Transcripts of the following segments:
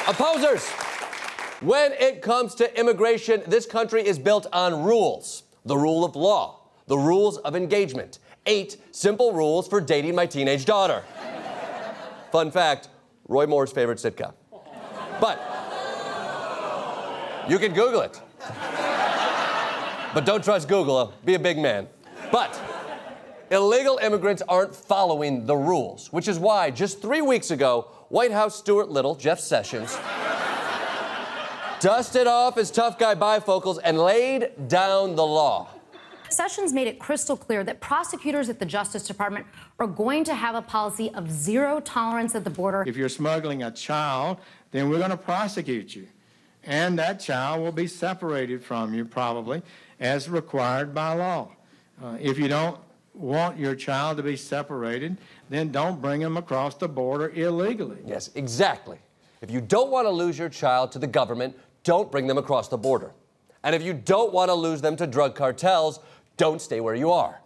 Opposers, when it comes to immigration, this country is built on rules. The rule of law, the rules of engagement. 8 simple rules for dating my teenage daughter. Fun fact, Roy Moore's favorite sitcom. But you can Google it. But don't trust Google, be a big man. But illegal immigrants aren't following the rules, which is why just 3 weeks ago, White House Stuart Little, Jeff Sessions, dusted off his tough guy bifocals and laid down the law. Sessions made it crystal clear that prosecutors at the Justice Department are going to have a policy of zero tolerance at the border. If you're smuggling a child, then we're going to prosecute you. And that child will be separated from you, probably, as required by law. If you don't want your child to be separated, then don't bring them across the border illegally. Yes, exactly. If you don't want to lose your child to the government, don't bring them across the border. And if you don't want to lose them to drug cartels, don't stay where you are.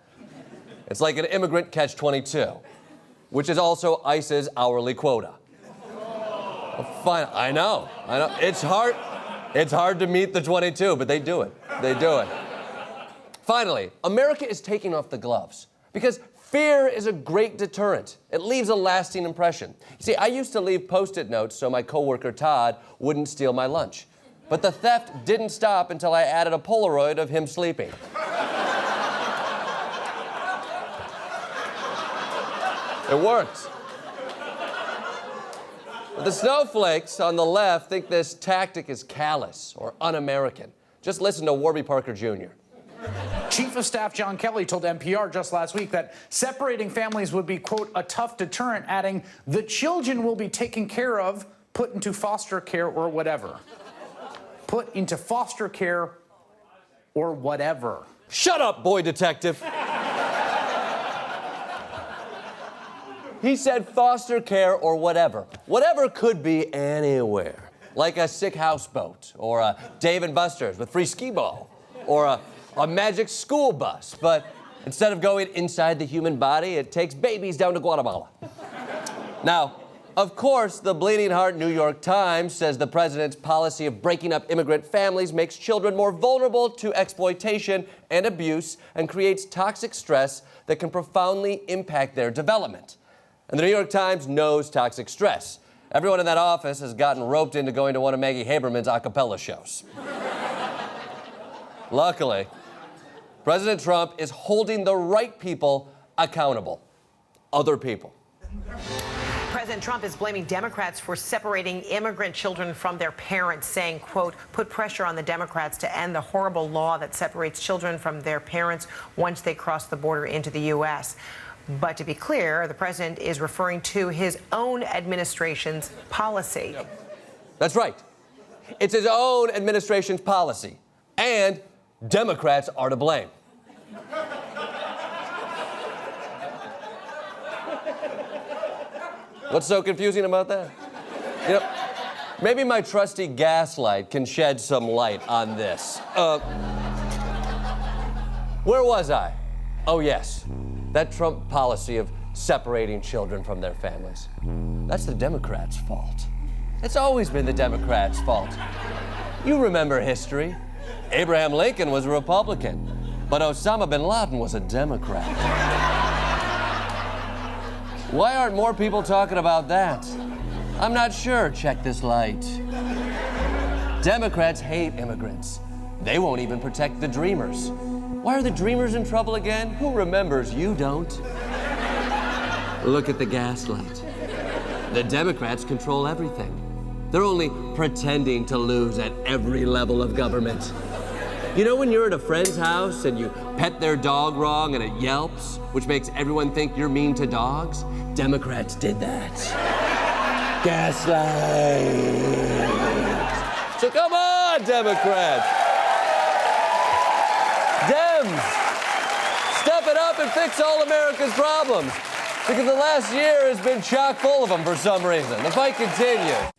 It's like an immigrant catch-22, which is also ICE's hourly quota. Well, fine, I know. It's hard to meet the 22, but they do it. They do it. Finally, America is taking off the gloves because fear is a great deterrent. It leaves a lasting impression. You see, I used to leave Post-it notes so my coworker Todd wouldn't steal my lunch. But the theft didn't stop until I added a Polaroid of him sleeping. It worked. But the snowflakes on the left think this tactic is callous or un-American. Just listen to Warby Parker Jr. Chief of Staff John Kelly told NPR just last week that separating families would be, quote, a tough deterrent, adding, the children will be taken care of, put into foster care or whatever. Put into foster care or whatever. Shut up, boy detective. He said foster care or whatever. Whatever could be anywhere. Like a sick houseboat, or a Dave & Buster's with free skee ball, or a magic school bus. But instead of going inside the human body, it takes babies down to Guatemala. Now, of course, the Bleeding Heart New York Times says the president's policy of breaking up immigrant families makes children more vulnerable to exploitation and abuse and creates toxic stress that can profoundly impact their development. And the New York Times knows toxic stress. Everyone in that office has gotten roped into going to one of Maggie Haberman's a cappella shows. Luckily, President Trump is holding the right people accountable. Other people. President Trump is blaming Democrats for separating immigrant children from their parents, saying, quote, put pressure on the Democrats to end the horrible law that separates children from their parents once they cross the border into the U.S. But to be clear, the president is referring to his own administration's policy. That's right. It's his own administration's policy. And Democrats are to blame. What's so confusing about that? You know, maybe my trusty Gaslight can shed some light on this. Where was I? Oh, yes. That Trump policy of separating children from their families. That's the Democrats' fault. It's always been the Democrats' fault. You remember history. Abraham Lincoln was a Republican, but Osama bin Laden was a Democrat. Why aren't more people talking about that? I'm not sure. Check this light. Democrats hate immigrants. They won't even protect the Dreamers. Why are the Dreamers in trouble again? Who remembers? You don't. Look at the Gaslight. The Democrats control everything. They're only pretending to lose at every level of government. You know when you're at a friend's house and you pet their dog wrong and it yelps, which makes everyone think you're mean to dogs? Democrats did that. Gaslight. So come on, Democrats. Dems, step it up and fix all America's problems. Because the last year has been chock full of them for some reason. The fight continues.